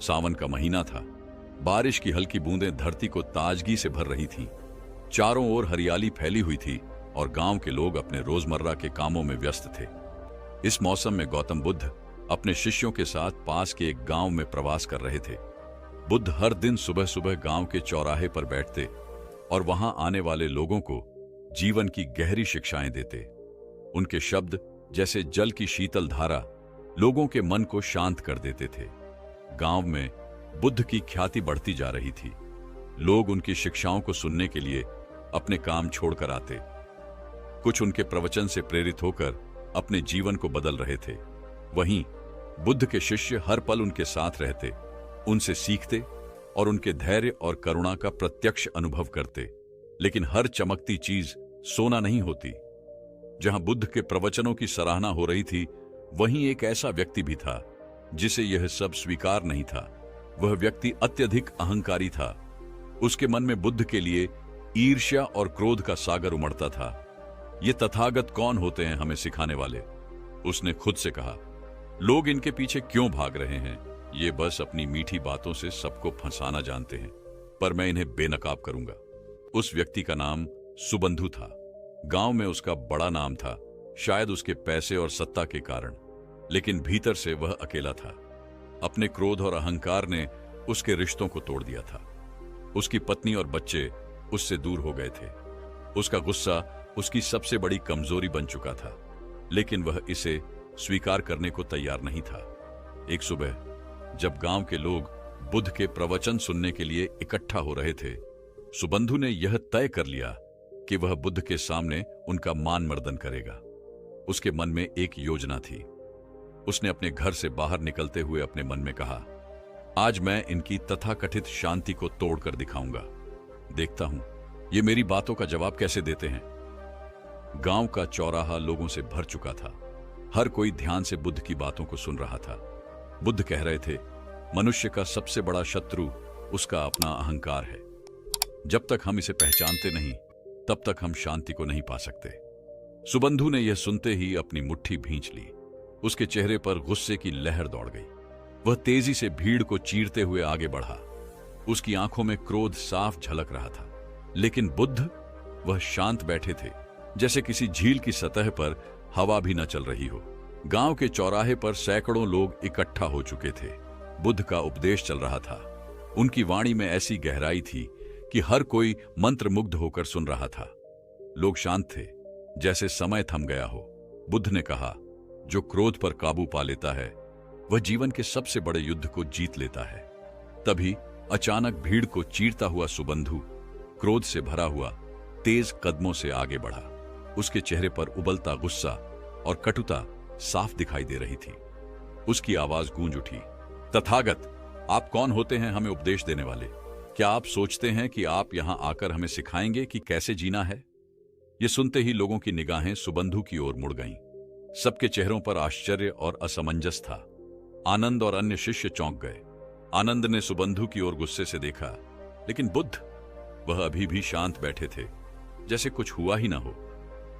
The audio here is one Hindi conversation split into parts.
सावन का महीना था। बारिश की हल्की बूंदें धरती को ताजगी से भर रही थीं। चारों ओर हरियाली फैली हुई थी और गांव के लोग अपने रोजमर्रा के कामों में व्यस्त थे। इस मौसम में गौतम बुद्ध अपने शिष्यों के साथ पास के एक गांव में प्रवास कर रहे थे। बुद्ध हर दिन सुबह सुबह गांव के चौराहे पर बैठते और वहां आने वाले लोगों को जीवन की गहरी शिक्षाएं देते। उनके शब्द जैसे जल की शीतल धारा लोगों के मन को शांत कर देते थे। गांव में बुद्ध की ख्याति बढ़ती जा रही थी। लोग उनकी शिक्षाओं को सुनने के लिए अपने काम छोड़कर आते। कुछ उनके प्रवचन से प्रेरित होकर अपने जीवन को बदल रहे थे। वहीं बुद्ध के शिष्य हर पल उनके साथ रहते, उनसे सीखते और उनके धैर्य और करुणा का प्रत्यक्ष अनुभव करते। लेकिन हर चमकती चीज सोना नहीं होती। जहां बुद्ध के प्रवचनों की सराहना हो रही थी, वहीं एक ऐसा व्यक्ति भी था जिसे यह सब स्वीकार नहीं था। वह व्यक्ति अत्यधिक अहंकारी था। उसके मन में बुद्ध के लिए ईर्ष्या और क्रोध का सागर उमड़ता था। ये तथागत कौन होते हैं हमें सिखाने वाले? उसने खुद से कहा। लोग इनके पीछे क्यों भाग रहे हैं? ये बस अपनी मीठी बातों से सबको फंसाना जानते हैं, पर मैं इन्हें बेनकाब करूंगा। उस व्यक्ति का नाम सुबंधु था। गांव में उसका बड़ा नाम था, शायद उसके पैसे और सत्ता के कारण, लेकिन भीतर से वह अकेला था। अपने क्रोध और अहंकार ने उसके रिश्तों को तोड़ दिया था। उसकी पत्नी और बच्चे उससे दूर हो गए थे। उसका गुस्सा उसकी सबसे बड़ी कमजोरी बन चुका था, लेकिन वह इसे स्वीकार करने को तैयार नहीं था। एक सुबह जब गांव के लोग बुद्ध के प्रवचन सुनने के लिए इकट्ठा हो रहे थे, सुबंधु ने यह तय कर लिया कि वह बुद्ध के सामने उनका मान मर्दन करेगा। उसके मन में एक योजना थी। उसने अपने घर से बाहर निकलते हुए अपने मन में कहा, आज मैं इनकी तथाकथित शांति को तोड़कर दिखाऊंगा। देखता हूं ये मेरी बातों का जवाब कैसे देते हैं। गांव का चौराहा लोगों से भर चुका था। हर कोई ध्यान से बुद्ध की बातों को सुन रहा था। बुद्ध कह रहे थे, मनुष्य का सबसे बड़ा शत्रु उसका अपना अहंकार है। जब तक हम इसे पहचानते नहीं, तब तक हम शांति को नहीं पा सकते। सुबंधु ने यह सुनते ही अपनी मुट्ठी भींच ली। उसके चेहरे पर गुस्से की लहर दौड़ गई। वह तेजी से भीड़ को चीरते हुए आगे बढ़ा। उसकी आंखों में क्रोध साफ झलक रहा था। लेकिन बुद्ध, वह शांत बैठे थे, जैसे किसी झील की सतह पर हवा भी न चल रही हो। गांव के चौराहे पर सैकड़ों लोग इकट्ठा हो चुके थे। बुद्ध का उपदेश चल रहा था। उनकी वाणी में ऐसी गहराई थी कि हर कोई मंत्रमुग्ध होकर सुन रहा था। लोग शांत थे, जैसे समय थम गया हो। बुद्ध ने कहा, जो क्रोध पर काबू पा लेता है, वह जीवन के सबसे बड़े युद्ध को जीत लेता है। तभी अचानक भीड़ को चीरता हुआ सुबंधु, क्रोध से भरा हुआ, तेज कदमों से आगे बढ़ा। उसके चेहरे पर उबलता गुस्सा और कटुता साफ दिखाई दे रही थी। उसकी आवाज गूंज उठी, तथागत, आप कौन होते हैं हमें उपदेश देने वाले? क्या आप सोचते हैं कि आप यहां आकर हमें सिखाएंगे कि कैसे जीना है? यह सुनते ही लोगों की निगाहें सुबंधु की ओर मुड़ गईं। सबके चेहरों पर आश्चर्य और असमंजस था। आनंद और अन्य शिष्य चौंक गए। आनंद ने सुबंधु की ओर गुस्से से देखा, लेकिन बुद्ध, वह अभी भी शांत बैठे थे, जैसे कुछ हुआ ही ना हो।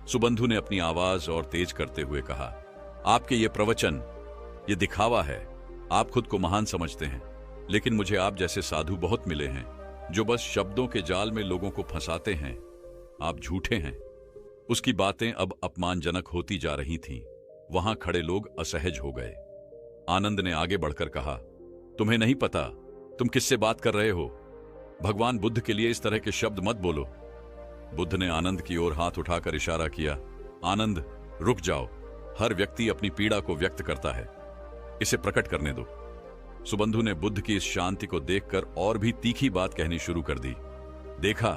सुबंधु ने अपनी आवाज और तेज करते हुए कहा, आपके ये प्रवचन, ये दिखावा है। आप खुद को महान समझते हैं, लेकिन मुझे आप जैसे साधु बहुत मिले हैं, जो बस शब्दों के जाल में लोगों को फंसाते हैं। आप झूठे हैं। उसकी बातें अब अपमानजनक होती जा रही थीं। वहां खड़े लोग असहज हो गए। आनंद ने आगे बढ़कर कहा, तुम्हें नहीं पता तुम किससे बात कर रहे हो? भगवान बुद्ध के लिए इस तरह के शब्द मत बोलो। बुद्ध ने आनंद की ओर हाथ उठाकर इशारा किया, आनंद, रुक जाओ। हर व्यक्ति अपनी पीड़ा को व्यक्त करता है, इसे प्रकट करने दो। सुबंधु ने बुद्ध की इस शांति को देखकर और भी तीखी बात कहनी शुरू कर दी। देखा,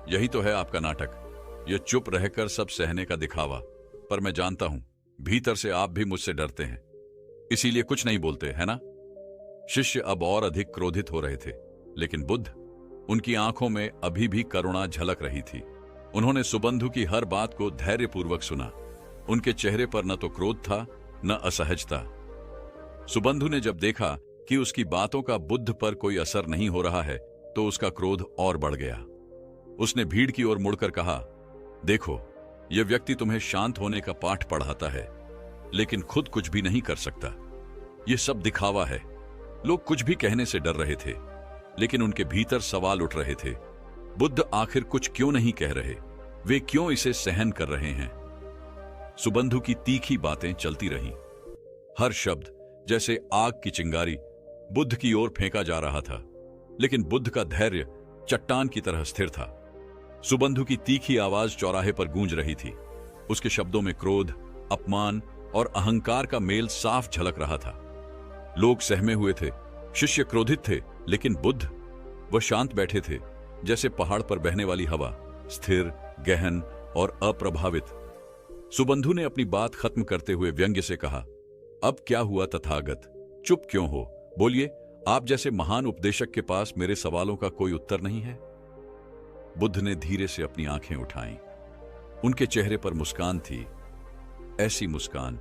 यही तो है आपका नाटक, यह चुप रहकर सब सहने का दिखावा। पर मैं जानता हूं, भीतर से आप भी मुझसे डरते हैं, इसीलिए कुछ नहीं बोलते, है ना? शिष्य अब और अधिक क्रोधित हो रहे थे, लेकिन बुद्ध, उनकी आंखों में अभी भी करुणा झलक रही थी। उन्होंने सुबंधु की हर बात को धैर्यपूर्वक सुना। उनके चेहरे पर न तो क्रोध था, न असहजता। सुबंधु ने जब देखा कि उसकी बातों का बुद्ध पर कोई असर नहीं हो रहा है, तो उसका क्रोध और बढ़ गया। उसने भीड़ की ओर मुड़कर कहा, देखो, यह व्यक्ति तुम्हें शांत होने का पाठ पढ़ाता है, लेकिन खुद कुछ भी नहीं कर सकता। यह सब दिखावा है। लोग कुछ भी कहने से डर रहे थे, लेकिन उनके भीतर सवाल उठ रहे थे। बुद्ध आखिर कुछ क्यों नहीं कह रहे? वे क्यों इसे सहन कर रहे हैं? सुबंधु की तीखी बातें चलती रहीं। हर शब्द जैसे आग की चिंगारी बुद्ध की ओर फेंका जा रहा था, लेकिन बुद्ध का धैर्य चट्टान की तरह स्थिर था। सुबंधु की तीखी आवाज चौराहे पर गूंज रही थी। उसके शब्दों में क्रोध, अपमान और अहंकार का मेल साफ झलक रहा था। लोग सहमे हुए थे, शिष्य क्रोधित थे, लेकिन बुद्ध, वह शांत बैठे थे, जैसे पहाड़ पर बहने वाली हवा, स्थिर, गहन और अप्रभावित। सुबंधु ने अपनी बात खत्म करते हुए व्यंग्य से कहा, अब क्या हुआ तथागत? चुप क्यों हो? बोलिए, आप जैसे महान उपदेशक के पास मेरे सवालों का कोई उत्तर नहीं है? बुद्ध ने धीरे से अपनी आंखें उठाईं। उनके चेहरे पर मुस्कान थी, ऐसी मुस्कान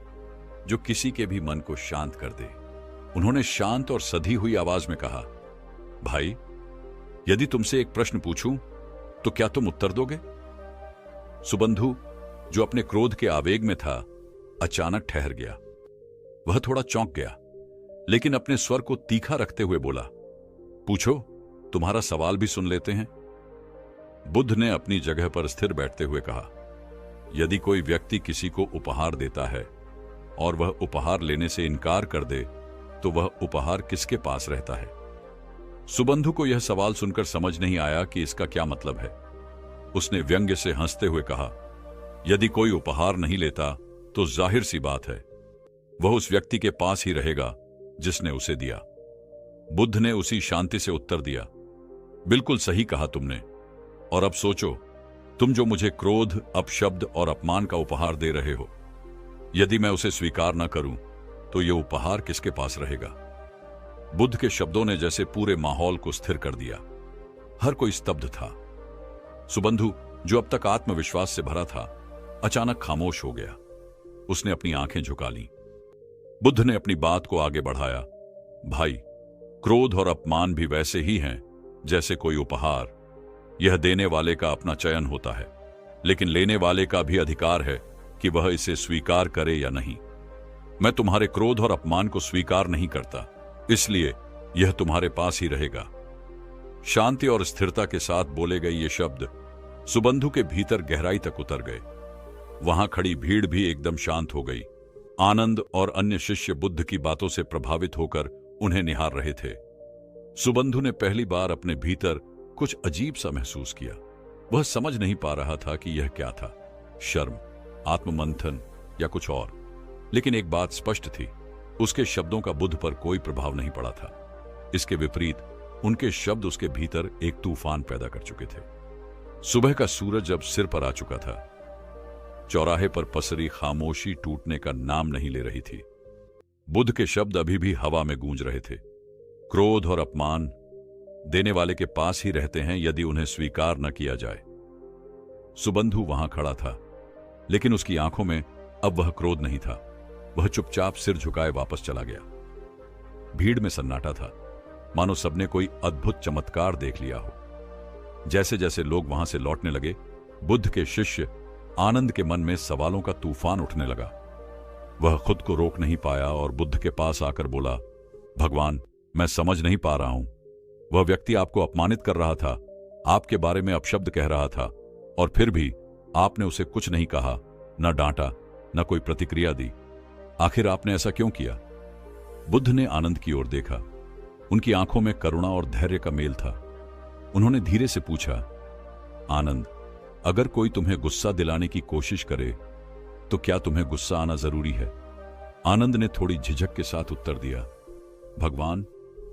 जो किसी के भी मन को शांत कर दे। उन्होंने शांत और सधी हुई आवाज में कहा, भाई, यदि तुमसे एक प्रश्न पूछूं तो क्या तुम उत्तर दोगे? सुबंधु, जो अपने क्रोध के आवेग में था, अचानक ठहर गया। वह थोड़ा चौंक गया, लेकिन अपने स्वर को तीखा रखते हुए बोला, पूछो, तुम्हारा सवाल भी सुन लेते हैं। बुद्ध ने अपनी जगह पर स्थिर बैठते हुए कहा, यदि कोई व्यक्ति किसी को उपहार देता है और वह उपहार लेने से इनकार कर दे, तो वह उपहार किसके पास रहता है? सुबंधु को यह सवाल सुनकर समझ नहीं आया कि इसका क्या मतलब है। उसने व्यंग्य से हंसते हुए कहा, यदि कोई उपहार नहीं लेता तो जाहिर सी बात है, वह उस व्यक्ति के पास ही रहेगा जिसने उसे दिया। बुद्ध ने उसी शांति से उत्तर दिया, बिल्कुल सही कहा तुमने। और अब सोचो, तुम जो मुझे क्रोध, अपशब्द और अपमान का उपहार दे रहे हो, यदि मैं उसे स्वीकार न करूं तो यह उपहार किसके पास रहेगा? बुद्ध के शब्दों ने जैसे पूरे माहौल को स्थिर कर दिया। हर कोई स्तब्ध था। सुबंधु, जो अब तक आत्मविश्वास से भरा था, अचानक खामोश हो गया। उसने अपनी आंखें झुका लीं। बुद्ध ने अपनी बात को आगे बढ़ाया, भाई, क्रोध और अपमान भी वैसे ही हैं जैसे कोई उपहार। यह देने वाले का अपना चयन होता है, लेकिन लेने वाले का भी अधिकार है कि वह इसे स्वीकार करे या नहीं। मैं तुम्हारे क्रोध और अपमान को स्वीकार नहीं करता, इसलिए यह तुम्हारे पास ही रहेगा। शांति और स्थिरता के साथ बोले गए ये शब्द सुबंधु के भीतर गहराई तक उतर गए। वहां खड़ी भीड़ भी एकदम शांत हो गई। आनंद और अन्य शिष्य बुद्ध की बातों से प्रभावित होकर उन्हें निहार रहे थे। सुबंधु ने पहली बार अपने भीतर कुछ अजीब सा महसूस किया। वह समझ नहीं पा रहा था कि यह क्या था, शर्म, आत्ममंथन या कुछ और। लेकिन एक बात स्पष्ट थी, उसके शब्दों का बुद्ध पर कोई प्रभाव नहीं पड़ा था। इसके विपरीत उनके शब्द उसके भीतर एक तूफान पैदा कर चुके थे। सुबह का सूरज अब सिर पर आ चुका था। चौराहे पर पसरी खामोशी टूटने का नाम नहीं ले रही थी। बुद्ध के शब्द अभी भी हवा में गूंज रहे थे। क्रोध और अपमान देने वाले के पास ही रहते हैं यदि उन्हें स्वीकार न किया जाए। सुबंधु वहां खड़ा था, लेकिन उसकी आंखों में अब वह क्रोध नहीं था। वह चुपचाप सिर झुकाए वापस चला गया। भीड़ में सन्नाटा था, मानो सबने कोई अद्भुत चमत्कार देख लिया हो। जैसे जैसे लोग वहां से लौटने लगे, बुद्ध के शिष्य आनंद के मन में सवालों का तूफान उठने लगा। वह खुद को रोक नहीं पाया और बुद्ध के पास आकर बोला, भगवान, मैं समझ नहीं पा रहा हूं। वह व्यक्ति आपको अपमानित कर रहा था, आपके बारे में अपशब्द कह रहा था, और फिर भी आपने उसे कुछ नहीं कहा, न डांटा, न कोई प्रतिक्रिया दी। आखिर आपने ऐसा क्यों किया? बुद्ध ने आनंद की ओर देखा। उनकी आंखों में करुणा और धैर्य का मेल था। उन्होंने धीरे से पूछा, आनंद, अगर कोई तुम्हें गुस्सा दिलाने की कोशिश करे तो क्या तुम्हें गुस्सा आना जरूरी है? आनंद ने थोड़ी झिझक के साथ उत्तर दिया, भगवान,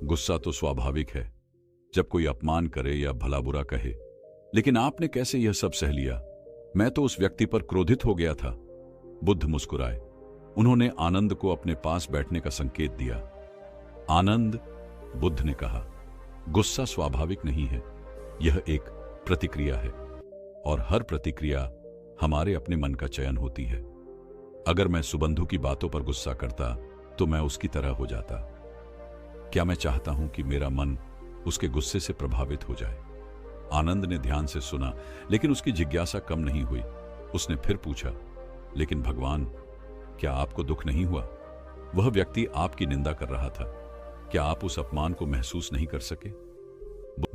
गुस्सा तो स्वाभाविक है जब कोई अपमान करे या भला बुरा कहे, लेकिन आपने कैसे यह सब सह लिया? मैं तो उस व्यक्ति पर क्रोधित हो गया था। बुद्ध मुस्कुराए। उन्होंने आनंद को अपने पास बैठने का संकेत दिया। आनंद, बुद्ध ने कहा, गुस्सा स्वाभाविक नहीं है, यह एक प्रतिक्रिया है, और हर प्रतिक्रिया हमारे अपने मन का चयन होती है। अगर मैं सुबंधु की बातों पर गुस्सा करता तो मैं उसकी तरह हो जाता। क्या मैं चाहता हूं कि मेरा मन उसके गुस्से से प्रभावित हो जाए? आनंद ने ध्यान से सुना, लेकिन उसकी जिज्ञासा कम नहीं हुई। उसने फिर पूछा, लेकिन भगवान, क्या आपको दुख नहीं हुआ? वह व्यक्ति आपकी निंदा कर रहा था, क्या आप उस अपमान को महसूस नहीं कर सके?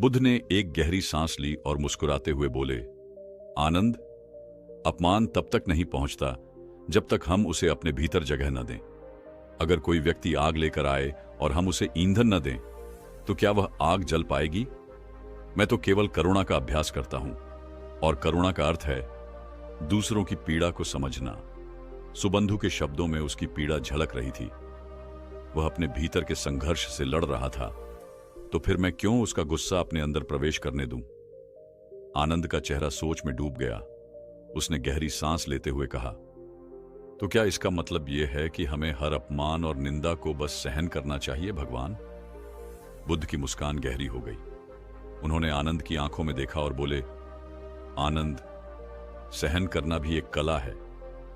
बुद्ध ने एक गहरी सांस ली और मुस्कुराते हुए बोले, आनंद, अपमान तब तक नहीं पहुंचता जब तक हम उसे अपने भीतर जगह न दें। अगर कोई व्यक्ति आग लेकर आए और हम उसे ईंधन न दें, तो क्या वह आग जल पाएगी? मैं तो केवल करुणा का अभ्यास करता हूं, और करुणा का अर्थ है दूसरों की पीड़ा को समझना। सुबंधु के शब्दों में उसकी पीड़ा झलक रही थी। वह अपने भीतर के संघर्ष से लड़ रहा था, तो फिर मैं क्यों उसका गुस्सा अपने अंदर प्रवेश करने दूं? आनंद का चेहरा सोच में डूब गया। उसने गहरी सांस लेते हुए कहा, तो क्या इसका मतलब यह है कि हमें हर अपमान और निंदा को बस सहन करना चाहिए भगवान? बुद्ध की मुस्कान गहरी हो गई। उन्होंने आनंद की आंखों में देखा और बोले, आनंद, सहन करना भी एक कला है,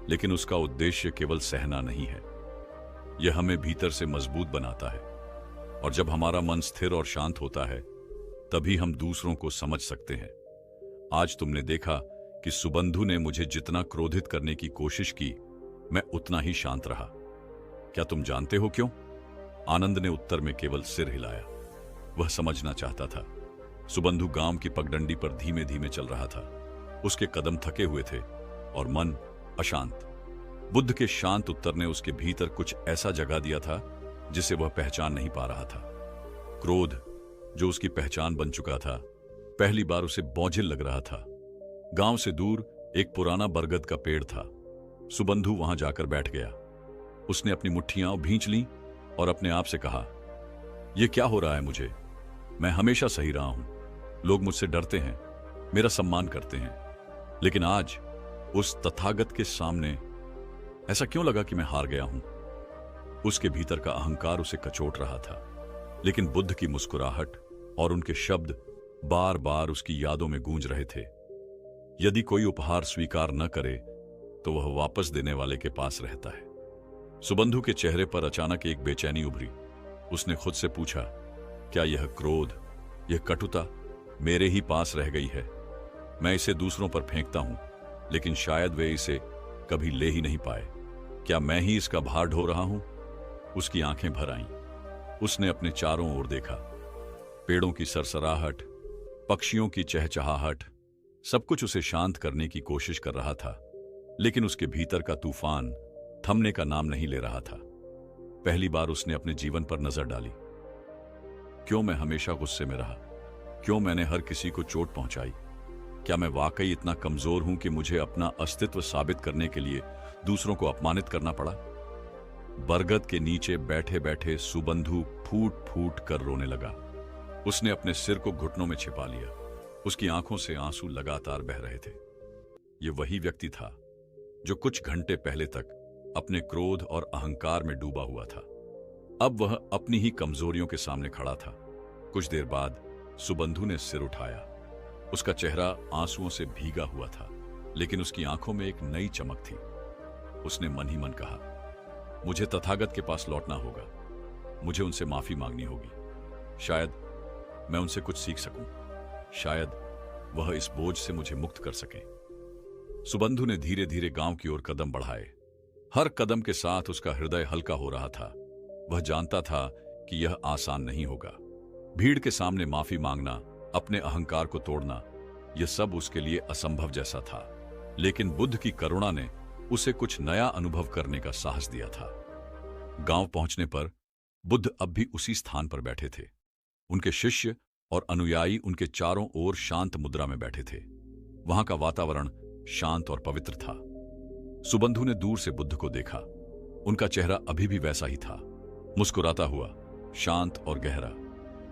लेकिन उसका उद्देश्य केवल सहना नहीं है। यह हमें भीतर से मजबूत बनाता है, और जब हमारा मन स्थिर और शांत होता है, तभी हम दूसरों को समझ सकते हैं। आज तुमने देखा कि सुबंधु ने मुझे जितना क्रोधित करने की कोशिश की, मैं उतना ही शांत रहा। क्या तुम जानते हो क्यों? आनंद ने उत्तर में केवल सिर हिलाया। वह समझना चाहता था। सुबंधु गांव की पगडंडी पर धीमे धीमे चल रहा था। उसके कदम थके हुए थे और मन अशांत। बुद्ध के शांत उत्तर ने उसके भीतर कुछ ऐसा जगा दिया था जिसे वह पहचान नहीं पा रहा था। क्रोध, जो उसकी पहचान बन चुका था, पहली बार उसे बोझिल लग रहा था। गांव से दूर एक पुराना बरगद का पेड़ था। सुबंधु वहां जाकर बैठ गया। उसने अपनी मुट्ठियां भींच लीं और अपने आप से कहा, यह क्या हो रहा है मुझे? मैं हमेशा सही रहा हूं। लोग मुझसे डरते हैं, मेरा सम्मान करते हैं, लेकिन आज उस तथागत के सामने ऐसा क्यों लगा कि मैं हार गया हूं? उसके भीतर का अहंकार उसे कचोट रहा था, लेकिन बुद्ध की मुस्कुराहट और उनके शब्द बार बार उसकी यादों में गूंज रहे थे। यदि कोई उपहार स्वीकार न करे तो वह वापस देने वाले के पास रहता है। सुबंधु के चेहरे पर अचानक एक बेचैनी उभरी। उसने खुद से पूछा, क्या यह क्रोध, यह कटुता मेरे ही पास रह गई है? मैं इसे दूसरों पर फेंकता हूं, लेकिन शायद वे इसे कभी ले ही नहीं पाए। क्या मैं ही इसका भार ढो रहा हूं? उसकी आंखें भर आईं। उसने अपने चारों ओर देखा। पेड़ों की सरसराहट, पक्षियों की चहचहाहट, सब कुछ उसे शांत करने की कोशिश कर रहा था, लेकिन उसके भीतर का तूफान थमने का नाम नहीं ले रहा था। पहली बार उसने अपने जीवन पर नजर डाली। क्यों मैं हमेशा गुस्से में रहा? क्यों मैंने हर किसी को चोट पहुंचाई? क्या मैं वाकई इतना कमजोर हूं कि मुझे अपना अस्तित्व साबित करने के लिए दूसरों को अपमानित करना पड़ा? बरगद के नीचे बैठे बैठे सुबंधु फूट फूट कर रोने लगा। उसने अपने सिर को घुटनों में छिपा लिया। उसकी आंखों से आंसू लगातार बह रहे थे। यह वही व्यक्ति था जो कुछ घंटे पहले तक अपने क्रोध और अहंकार में डूबा हुआ था। अब वह अपनी ही कमजोरियों के सामने खड़ा था। कुछ देर बाद सुबंधु ने सिर उठाया। उसका चेहरा आंसुओं से भीगा हुआ था, लेकिन उसकी आंखों में एक नई चमक थी। उसने मन ही मन कहा, मुझे तथागत के पास लौटना होगा। मुझे उनसे माफी मांगनी होगी। शायद मैं उनसे कुछ सीख सकूं। शायद वह इस बोझ से मुझे मुक्त कर सके। सुबंधु ने धीरे धीरे गांव की ओर कदम बढ़ाए। हर कदम के साथ उसका हृदय हल्का हो रहा था। वह जानता था कि यह आसान नहीं होगा। भीड़ के सामने माफी मांगना, अपने अहंकार को तोड़ना, यह सब उसके लिए असंभव जैसा था। लेकिन बुद्ध की करुणा ने उसे कुछ नया अनुभव करने का साहस दिया था। गांव पहुंचने पर बुद्ध अब भी उसी स्थान पर बैठे थे। उनके शिष्य और अनुयायी उनके चारों ओर शांत मुद्रा में बैठे थे। वहां का वातावरण शांत और पवित्र था। सुबंधु ने दूर से बुद्ध को देखा। उनका चेहरा अभी भी वैसा ही था, मुस्कुराता हुआ, शांत और गहरा।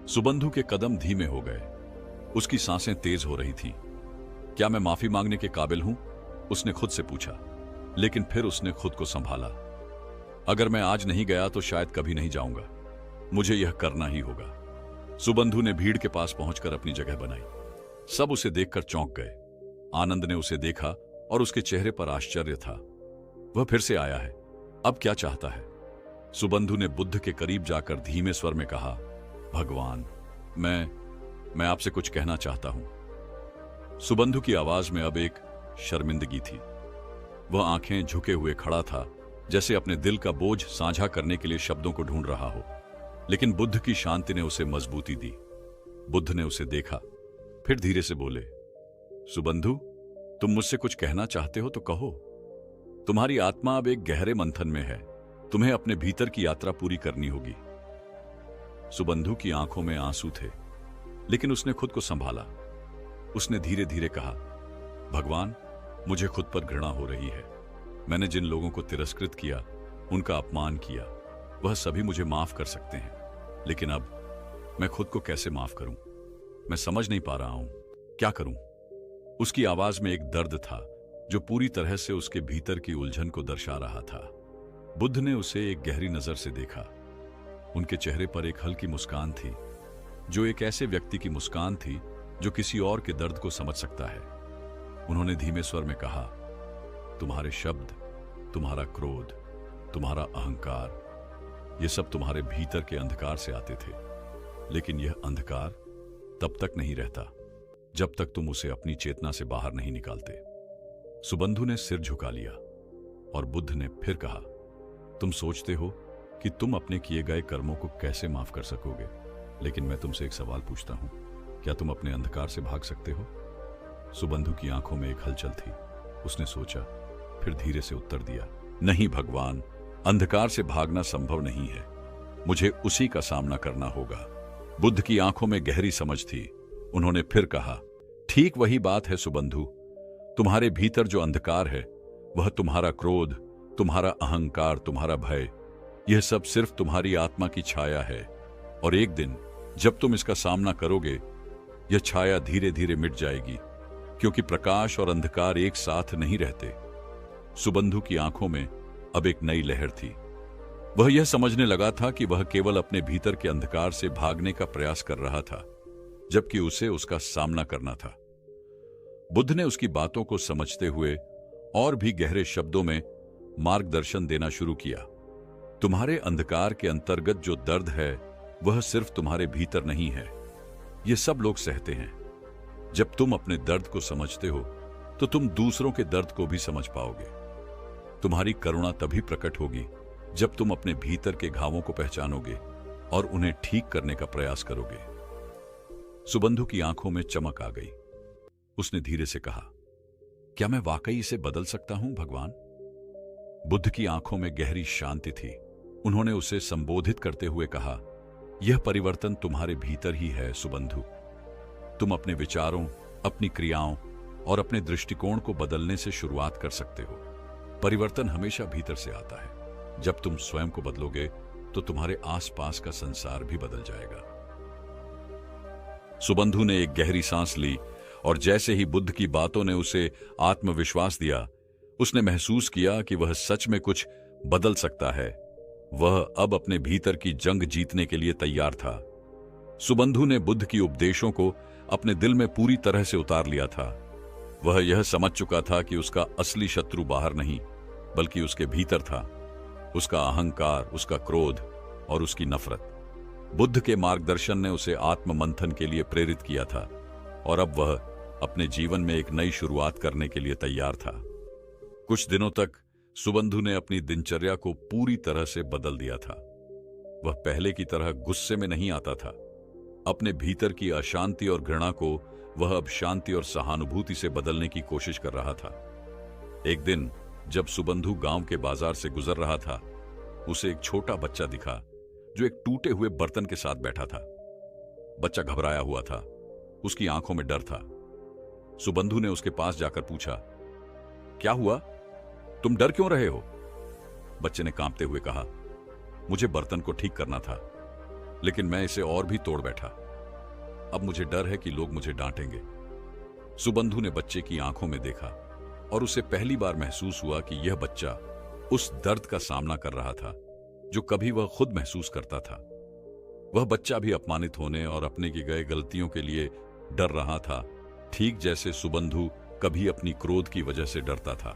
सुबंधु के कदम धीमे हो गए। उसकी सांसें तेज हो रही थीं। क्या मैं माफी मांगने के काबिल हूं? उसने खुद से पूछा, लेकिन फिर उसने खुद को संभाला। अगर मैं आज नहीं गया तो शायद कभी नहीं जाऊंगा। मुझे यह करना ही होगा। सुबंधु ने भीड़ के पास पहुंचकर अपनी जगह बनाई। सब उसे देखकर चौंक गए। आनंद ने उसे देखा और उसके चेहरे पर आश्चर्य था। वह फिर से आया है, अब क्या चाहता है? सुबंधु ने बुद्ध के करीब जाकर धीमे स्वर में कहा, भगवान, मैं आपसे कुछ कहना चाहता हूं। सुबंधु की आवाज में अब एक शर्मिंदगी थी। वह आंखें झुके हुए खड़ा था, जैसे अपने दिल का बोझ साझा करने के लिए शब्दों को ढूंढ रहा हो। लेकिन बुद्ध की शांति ने उसे मजबूती दी। बुद्ध ने उसे देखा, फिर धीरे से बोले, सुबंधु, तुम मुझसे कुछ कहना चाहते हो तो कहो। तुम्हारी आत्मा अब एक गहरे मंथन में है, तुम्हें अपने भीतर की यात्रा पूरी करनी होगी। सुबंधु की आंखों में आंसू थे, लेकिन उसने खुद को संभाला। उसने धीरे धीरे कहा, भगवान, मुझे खुद पर घृणा हो रही है। मैंने जिन लोगों को तिरस्कृत किया, उनका अपमान किया, वह सभी मुझे माफ कर सकते हैं, लेकिन अब मैं खुद को कैसे माफ करूं? मैं समझ नहीं पा रहा हूं, क्या करूं? उसकी आवाज में एक दर्द था जो पूरी तरह से उसके भीतर की उलझन को दर्शा रहा था। बुद्ध ने उसे एक गहरी नजर से देखा। उनके चेहरे पर एक हल्की मुस्कान थी, जो एक ऐसे व्यक्ति की मुस्कान थी जो किसी और के दर्द को समझ सकता है। उन्होंने धीमे स्वर में कहा, तुम्हारे शब्द, तुम्हारा क्रोध, तुम्हारा अहंकार, ये सब तुम्हारे भीतर के अंधकार से आते थे, लेकिन यह अंधकार तब तक नहीं रहता जब तक तुम उसे अपनी चेतना से बाहर नहीं निकालते। सुबंधु ने सिर झुका लिया और बुद्ध ने फिर कहा, तुम सोचते हो कि तुम अपने किए गए कर्मों को कैसे माफ कर सकोगे, लेकिन मैं तुमसे एक सवाल पूछता हूं, क्या तुम अपने अंधकार से भाग सकते हो? सुबंधु की आंखों में एक हलचल थी। उसने सोचा, फिर धीरे से उत्तर दिया, नहीं भगवान, अंधकार से भागना संभव नहीं है, मुझे उसी का सामना करना होगा। बुद्ध की आंखों में गहरी समझ थी। उन्होंने फिर कहा, ठीक वही बात है सुबंधु, तुम्हारे भीतर जो अंधकार है वह तुम्हारा क्रोध, तुम्हारा अहंकार, तुम्हारा भय, यह सब सिर्फ तुम्हारी आत्मा की छाया है, और एक दिन जब तुम इसका सामना करोगे, यह छाया धीरे धीरे मिट जाएगी, क्योंकि प्रकाश और अंधकार एक साथ नहीं रहते। सुबंधु की आंखों में अब एक नई लहर थी। वह यह समझने लगा था कि वह केवल अपने भीतर के अंधकार से भागने का प्रयास कर रहा था, जबकि उसे उसका सामना करना था। बुद्ध ने उसकी बातों को समझते हुए और भी गहरे शब्दों में मार्गदर्शन देना शुरू किया। तुम्हारे अंधकार के अंतर्गत जो दर्द है वह सिर्फ तुम्हारे भीतर नहीं है, यह सब लोग सहते हैं। जब तुम अपने दर्द को समझते हो तो तुम दूसरों के दर्द को भी समझ पाओगे। तुम्हारी करुणा तभी प्रकट होगी जब तुम अपने भीतर के घावों को पहचानोगे और उन्हें ठीक करने का प्रयास करोगे। सुबंधु की आंखों में चमक आ गई। उसने धीरे से कहा, क्या मैं वाकई इसे बदल सकता हूं भगवान? बुद्ध की आंखों में गहरी शांति थी। उन्होंने उसे संबोधित करते हुए कहा, यह परिवर्तन तुम्हारे भीतर ही है सुबंधु। तुम अपने विचारों, अपनी क्रियाओं और अपने दृष्टिकोण को बदलने से शुरुआत कर सकते हो। परिवर्तन हमेशा भीतर से आता है। जब तुम स्वयं को बदलोगे तो तुम्हारे आसपास का संसार भी बदल जाएगा। सुबंधु ने एक गहरी सांस ली और जैसे ही बुद्ध की बातों ने उसे आत्मविश्वास दिया, उसने महसूस किया कि वह सच में कुछ बदल सकता है। वह अब अपने भीतर की जंग जीतने के लिए तैयार था। सुबंधु ने बुद्ध की उपदेशों को अपने दिल में पूरी तरह से उतार लिया था। वह यह समझ चुका था कि उसका असली शत्रु बाहर नहीं, बल्कि उसके भीतर था। उसका अहंकार, उसका क्रोध और उसकी नफरत। बुद्ध के मार्गदर्शन ने उसे आत्म मंथन के लिए प्रेरित किया था और अब वह अपने जीवन में एक नई शुरुआत करने के लिए तैयार था। कुछ दिनों तक सुबंधु ने अपनी दिनचर्या को पूरी तरह से बदल दिया था। वह पहले की तरह गुस्से में नहीं आता था। अपने भीतर की अशांति और घृणा को वह अब शांति और सहानुभूति से बदलने की कोशिश कर रहा था। एक दिन जब सुबंधु गांव के बाजार से गुजर रहा था, उसे एक छोटा बच्चा दिखा जो एक टूटे हुए बर्तन के साथ बैठा था। बच्चा घबराया हुआ था, उसकी आंखों में डर था। सुबंधु ने उसके पास जाकर पूछा, क्या हुआ? तुम डर क्यों रहे हो? बच्चे ने कांपते हुए कहा, मुझे बर्तन को ठीक करना था, लेकिन मैं इसे और भी तोड़ बैठा। अब मुझे डर है कि लोग मुझे डांटेंगे। सुबंधु ने बच्चे की आंखों में देखा और उसे पहली बार महसूस हुआ कि यह बच्चा उस दर्द का सामना कर रहा था जो कभी वह खुद महसूस करता था। वह बच्चा भी अपमानित होने और अपने की गए गलतियों के लिए डर रहा था, ठीक जैसे सुबंधु कभी अपनी क्रोध की वजह से डरता था।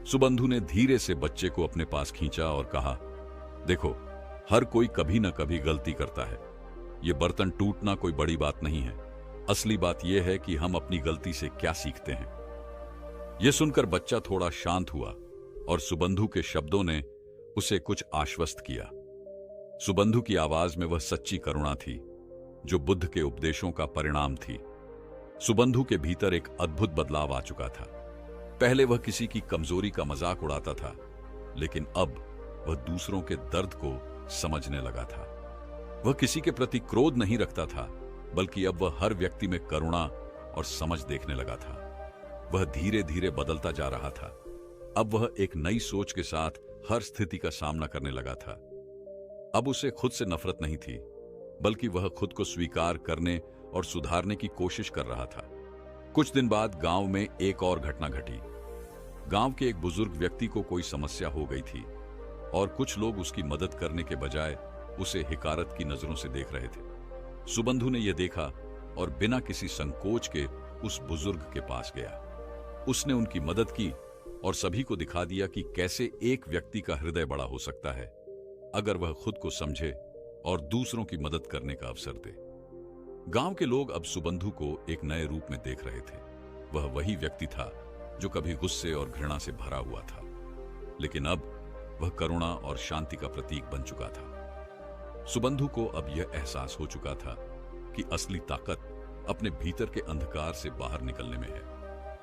सुबंधु ने धीरे से बच्चे को अपने पास खींचा और कहा, देखो, हर कोई कभी न कभी गलती करता है। यह बर्तन टूटना कोई बड़ी बात नहीं है। असली बात यह है कि हम अपनी गलती से क्या सीखते हैं। यह सुनकर बच्चा थोड़ा शांत हुआ और सुबंधु के शब्दों ने उसे कुछ आश्वस्त किया। सुबंधु की आवाज में वह सच्ची करुणा थी जो बुद्ध के उपदेशों का परिणाम थी। सुबंधु के भीतर एक अद्भुत बदलाव आ चुका था। पहले वह किसी की कमजोरी का मजाक उड़ाता था, लेकिन अब वह दूसरों के दर्द को समझने लगा था। वह किसी के प्रति क्रोध नहीं रखता था, बल्कि अब वह हर व्यक्ति में करुणा और समझ देखने लगा था। वह धीरे धीरे बदलता जा रहा था। अब वह एक नई सोच के साथ हर स्थिति का सामना करने लगा था। अब उसे खुद से नफरत नहीं थी, बल्कि वह खुद को स्वीकार करने और सुधारने की कोशिश कर रहा था। कुछ दिन बाद गांव में एक और घटना घटी। गांव के एक बुजुर्ग व्यक्ति को कोई समस्या हो गई थी और कुछ लोग उसकी मदद करने के बजाय उसे हिकारत की नजरों से देख रहे थे। सुबंधु ने यह देखा और बिना किसी संकोच के उस बुजुर्ग के पास गया। उसने उनकी मदद की और सभी को दिखा दिया कि कैसे एक व्यक्ति का हृदय बड़ा हो सकता है अगर वह खुद को समझे और दूसरों की मदद करने का अवसर दे। गांव के लोग अब सुबंधु को एक नए रूप में देख रहे थे। वह वही व्यक्ति था जो कभी गुस्से और घृणा से भरा हुआ था, लेकिन अब वह करुणा और शांति का प्रतीक बन चुका था। सुबंधु को अब यह एहसास हो चुका था कि असली ताकत अपने भीतर के अंधकार से बाहर निकलने में है।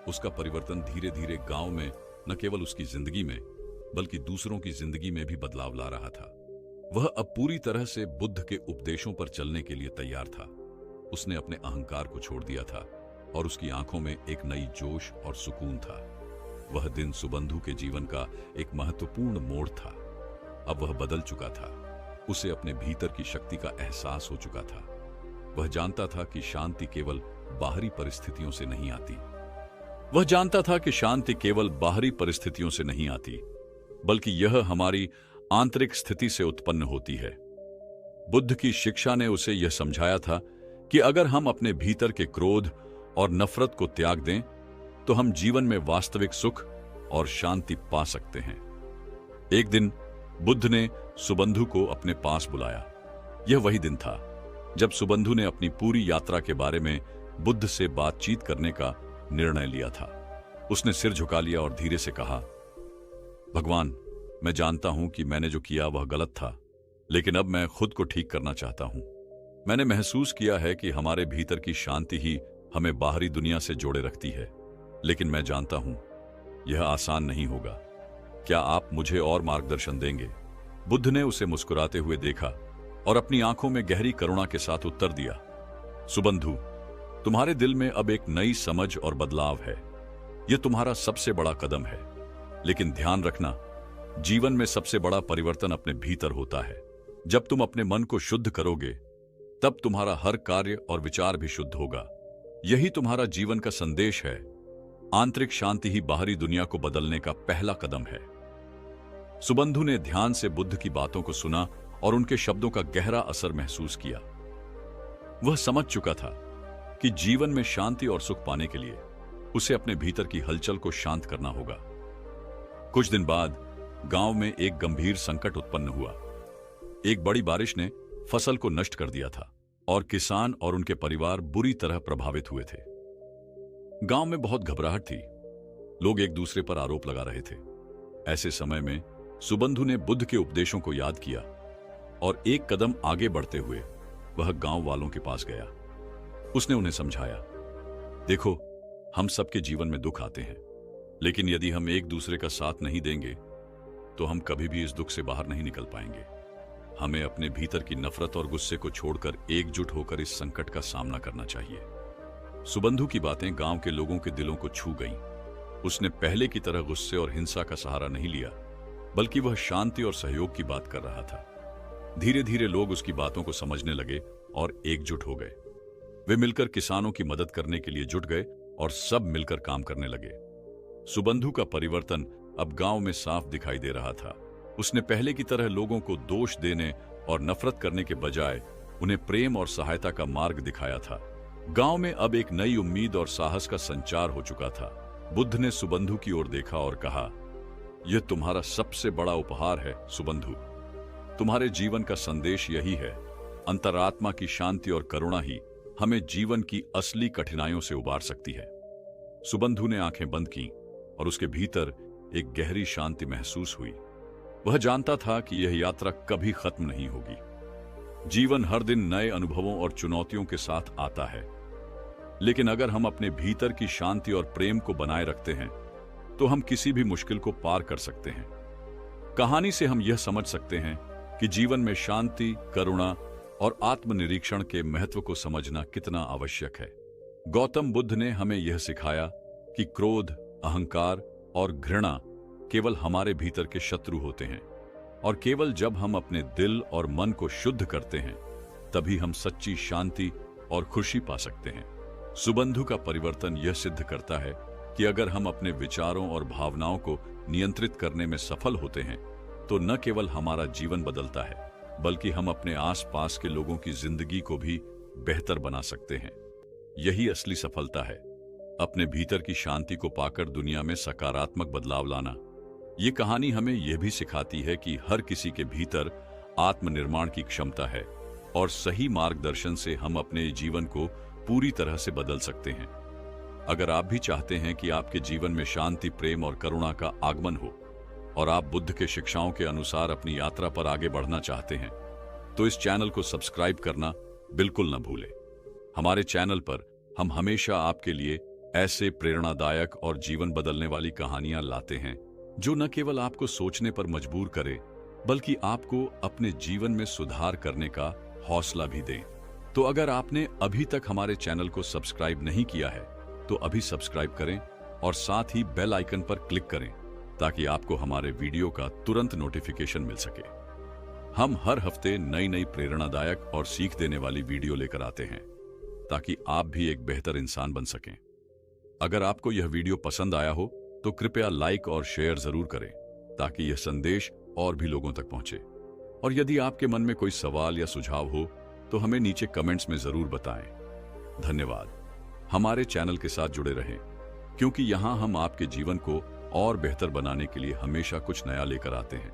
उसका परिवर्तन धीरे धीरे गांव में न केवल उसकी जिंदगी में, बल्कि दूसरों की जिंदगी में भी बदलाव ला रहा था। वह अब पूरी तरह से बुद्ध के उपदेशों पर चलने के लिए तैयार था। उसने अपने अहंकार को छोड़ दिया था और उसकी आंखों में एक नई जोश और सुकून था। वह दिन सुबंधु के जीवन का एक महत्वपूर्ण मोड़ था। अब वह बदल चुका था। उसे अपने भीतर की शक्ति का एहसास हो चुका था। वह जानता था कि शांति केवल बाहरी परिस्थितियों से नहीं आती। वह जानता था कि शांति केवल बाहरी परिस्थितियों से नहीं आती, बल्कि यह हमारी आंतरिक स्थिति से उत्पन्न होती है। बुद्ध की शिक्षा ने उसे यह समझाया था कि अगर हम अपने भीतर के क्रोध और नफरत को त्याग दें, तो हम जीवन में वास्तविक सुख और शांति पा सकते हैं। एक दिन बुद्ध ने सुबंधु को अपने पास बुलाया। यह वही दिन था जब सुबंधु ने अपनी पूरी यात्रा के बारे में बुद्ध से बातचीत करने का निर्णय लिया था। उसने सिर झुका लिया और धीरे से कहा, भगवान, मैं जानता हूं कि मैंने जो किया वह गलत था, लेकिन अब मैं खुद को ठीक करना चाहता हूं। मैंने महसूस किया है कि हमारे भीतर की शांति ही हमें बाहरी दुनिया से जोड़े रखती है, लेकिन मैं जानता हूं यह आसान नहीं होगा। क्या आप मुझे और मार्गदर्शन देंगे? बुद्ध ने उसे मुस्कुराते हुए देखा और अपनी आंखों में गहरी करुणा के साथ उत्तर दिया, सुबंधु, तुम्हारे दिल में अब एक नई समझ और बदलाव है। यह तुम्हारा सबसे बड़ा कदम है, लेकिन ध्यान रखना, जीवन में सबसे बड़ा परिवर्तन अपने भीतर होता है। जब तुम अपने मन को शुद्ध करोगे, तब तुम्हारा हर कार्य और विचार भी शुद्ध होगा। यही तुम्हारा जीवन का संदेश है। आंतरिक शांति ही बाहरी दुनिया को बदलने का पहला कदम है। सुबंधु ने ध्यान से बुद्ध की बातों को सुना और उनके शब्दों का गहरा असर महसूस किया। वह समझ चुका था कि जीवन में शांति और सुख पाने के लिए उसे अपने भीतर की हलचल को शांत करना होगा। कुछ दिन बाद गांव में एक गंभीर संकट उत्पन्न हुआ। एक बड़ी बारिश ने फसल को नष्ट कर दिया था और किसान और उनके परिवार बुरी तरह प्रभावित हुए थे। गांव में बहुत घबराहट थी। लोग एक दूसरे पर आरोप लगा रहे थे। ऐसे समय में सुबंधु ने बुद्ध के उपदेशों को याद किया और एक कदम आगे बढ़ते हुए वह गांव वालों के पास गया। उसने उन्हें समझाया, देखो, हम सबके जीवन में दुख आते हैं, लेकिन यदि हम एक दूसरे का साथ नहीं देंगे तो हम कभी भी इस दुख से बाहर नहीं निकल पाएंगे। हमें अपने भीतर की नफरत और गुस्से को छोड़कर एकजुट होकर इस संकट का सामना करना चाहिए। सुबंधु की बातें गांव के लोगों के दिलों को छू गईं। उसने पहले की तरह गुस्से और हिंसा का सहारा नहीं लिया, बल्कि वह शांति और सहयोग की बात कर रहा था। धीरे धीरे लोग उसकी बातों को समझने लगे और एकजुट हो गए। वे मिलकर किसानों की मदद करने के लिए जुट गए और सब मिलकर काम करने लगे। सुबंधु का परिवर्तन अब गांव में साफ दिखाई दे रहा था। उसने पहले की तरह लोगों को दोष देने और नफरत करने के बजाय उन्हें प्रेम और सहायता का मार्ग दिखाया था। गांव में अब एक नई उम्मीद और साहस का संचार हो चुका था। बुद्ध ने सुबंधु की ओर देखा और कहा, यह तुम्हारा सबसे बड़ा उपहार है सुबंधु। तुम्हारे जीवन का संदेश यही है। अंतरात्मा की शांति और करुणा ही हमें जीवन की असली कठिनाइयों से उबार सकती है। सुबंधु ने आंखें बंद की और उसके भीतर एक गहरी शांति महसूस हुई। वह जानता था कि यह यात्रा कभी खत्म नहीं होगी। जीवन हर दिन नए अनुभवों और चुनौतियों के साथ आता है, लेकिन अगर हम अपने भीतर की शांति और प्रेम को बनाए रखते हैं तो हम किसी भी मुश्किल को पार कर सकते हैं। कहानी से हम यह समझ सकते हैं कि जीवन में शांति, करुणा और आत्मनिरीक्षण के महत्व को समझना कितना आवश्यक है। गौतम बुद्ध ने हमें यह सिखाया कि क्रोध, अहंकार और घृणा केवल हमारे भीतर के शत्रु होते हैं, और केवल जब हम अपने दिल और मन को शुद्ध करते हैं तभी हम सच्ची शांति और खुशी पा सकते हैं। सुबंधु का परिवर्तन यह सिद्ध करता है कि अगर हम अपने विचारों और भावनाओं को नियंत्रित करने में सफल होते हैं तो न केवल हमारा जीवन बदलता है, बल्कि हम अपने आसपास के लोगों की जिंदगी को भी बेहतर बना सकते हैं। यही असली सफलता है, अपने भीतर की शांति को पाकर दुनिया में सकारात्मक बदलाव लाना। ये कहानी हमें यह भी सिखाती है कि हर किसी के भीतर आत्मनिर्माण की क्षमता है और सही मार्गदर्शन से हम अपने जीवन को पूरी तरह से बदल सकते हैं। अगर आप भी चाहते हैं कि आपके जीवन में शांति, प्रेम और करुणा का आगमन हो और आप बुद्ध के शिक्षाओं के अनुसार अपनी यात्रा पर आगे बढ़ना चाहते हैं, तो इस चैनल को सब्सक्राइब करना बिल्कुल न भूलें। हमारे चैनल पर हम हमेशा आपके लिए ऐसे प्रेरणादायक और जीवन बदलने वाली कहानियां लाते हैं जो न केवल आपको सोचने पर मजबूर करे, बल्कि आपको अपने जीवन में सुधार करने का हौसला भी दें। तो अगर आपने अभी तक हमारे चैनल को सब्सक्राइब नहीं किया है तो अभी सब्सक्राइब करें और साथ ही बेल आइकन पर क्लिक करें ताकि आपको हमारे वीडियो का तुरंत नोटिफिकेशन मिल सके। हम हर हफ्ते नई नई प्रेरणादायक और सीख देने वाली वीडियो लेकर आते हैं ताकि आप भी एक बेहतर इंसान बन सकें। अगर आपको यह वीडियो पसंद आया हो तो कृपया लाइक और शेयर जरूर करें ताकि यह संदेश और भी लोगों तक पहुंचे। और यदि आपके मन में कोई सवाल या सुझाव हो तो हमें नीचे कमेंट्स में जरूर बताएं। धन्यवाद। हमारे चैनल के साथ जुड़े रहें, क्योंकि यहां हम आपके जीवन को और बेहतर बनाने के लिए हमेशा कुछ नया लेकर आते हैं।